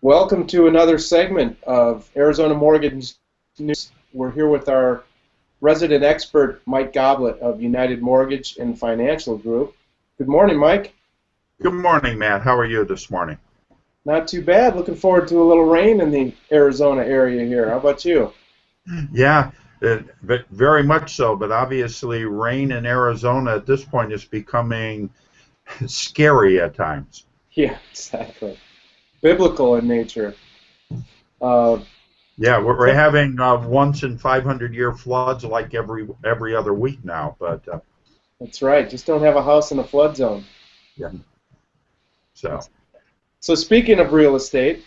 Welcome to another segment of Arizona Mortgage News. We're here with our resident expert, Mike Goblet of United Mortgage and Financial Group. Good morning, Mike. Good morning, Matt. How are you this morning? Not too bad. Looking forward to a little rain in the Arizona area here. How about you? Yeah, very much so, but obviously rain in Arizona at this point is becoming scary at times. Yeah, exactly. Biblical in nature. Yeah, we're having once in 500-year floods like every other week now, but That's right. Just don't have a house in a flood zone. yeah. So speaking of real estate,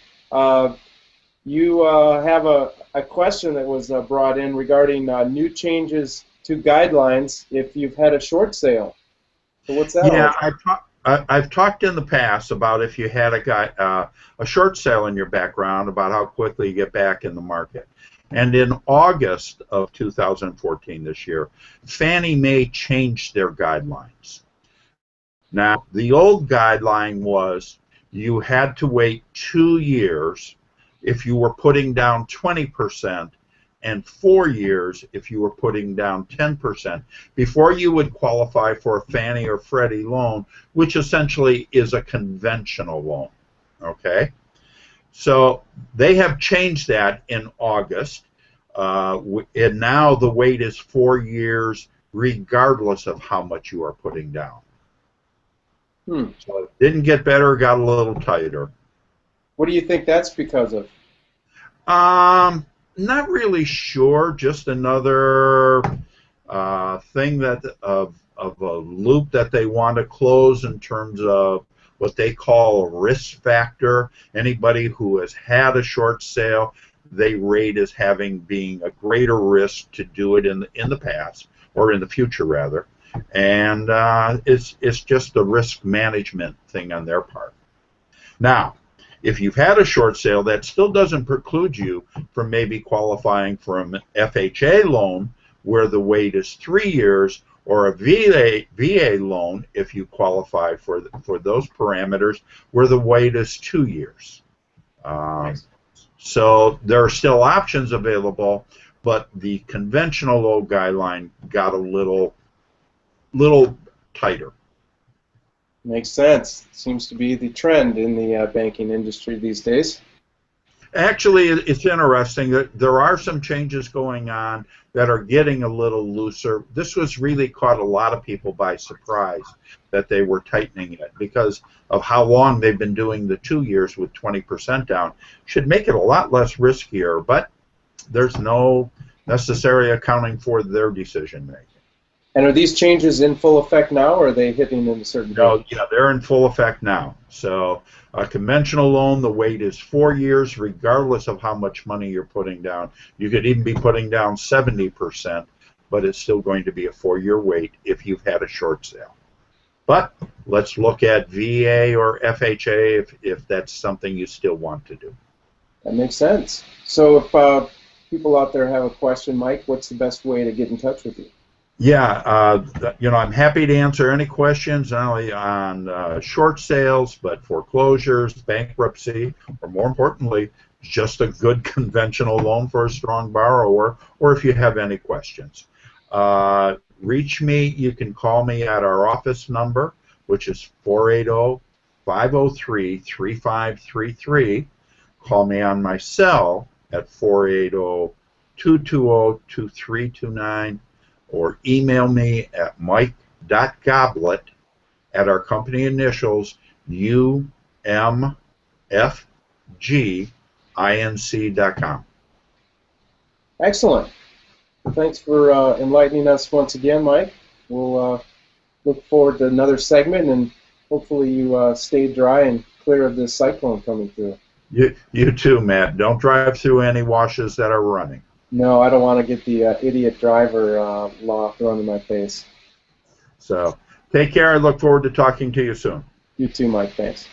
you have a question that was brought in regarding new changes to guidelines if you've had a short sale. So what's that all yeah, about? I've talked in the past about if you had a short sale in your background about how quickly you get back in the market. And in August of 2014, this year, Fannie Mae changed their guidelines. Now, the old guideline was you had to wait 2 years if you were putting down 20% and 4 years if you were putting down 10% before you would qualify for a Fannie or Freddie loan, which essentially is a conventional loan. Okay? So they have changed that in August, and now the wait is 4 years regardless of how much you are putting down. So it didn't get better, got a little tighter. What do you think that's because of? Not really sure. Just another thing that of a loop that they want to close in terms of what they call a risk factor. Anybody who has had a short sale, they rate as being a greater risk to do it in the past, or in the future rather. And it's just a risk management thing on their part. Now, if you've had a short sale, that still doesn't preclude you from maybe qualifying for an FHA loan where the wait is 3 years, or a VA loan if you qualify for those parameters where the wait is 2 years. So there are still options available, but the conventional old guideline got a little tighter. Makes sense. Seems to be the trend in the banking industry these days. Actually, it's interesting that there are some changes going on that are getting a little looser. This was really caught a lot of people by surprise that they were tightening it because of how long they've been doing the 2 years with 20% down. Should make it a lot less riskier, but there's no necessary accounting for their decision making. And are these changes in full effect now, or are they hitting in a certain date? No, yeah, they're in full effect now. So a conventional loan, the wait is 4 years, regardless of how much money you're putting down. You could even be putting down 70%, but it's still going to be a 4-year wait if you've had a short sale. But let's look at VA or FHA if that's something you still want to do. That makes sense. So if people out there have a question, Mike, what's the best way to get in touch with you? Yeah, I'm happy to answer any questions, not only on short sales, but foreclosures, bankruptcy, or more importantly, just a good conventional loan for a strong borrower, or if you have any questions. Reach me. You can call me at our office number, which is 480-503-3533. Call me on my cell at 480-220-2329. Or email me at mike.goblet at our company initials umfginc.com. Excellent. Thanks for enlightening us once again, Mike. We'll look forward to another segment, and hopefully you stay dry and clear of this cyclone coming through. You too, Matt. Don't drive through any washes that are running. No, I don't want to get the idiot driver law thrown in my face. So take care. I look forward to talking to you soon. You too, Mike. Thanks.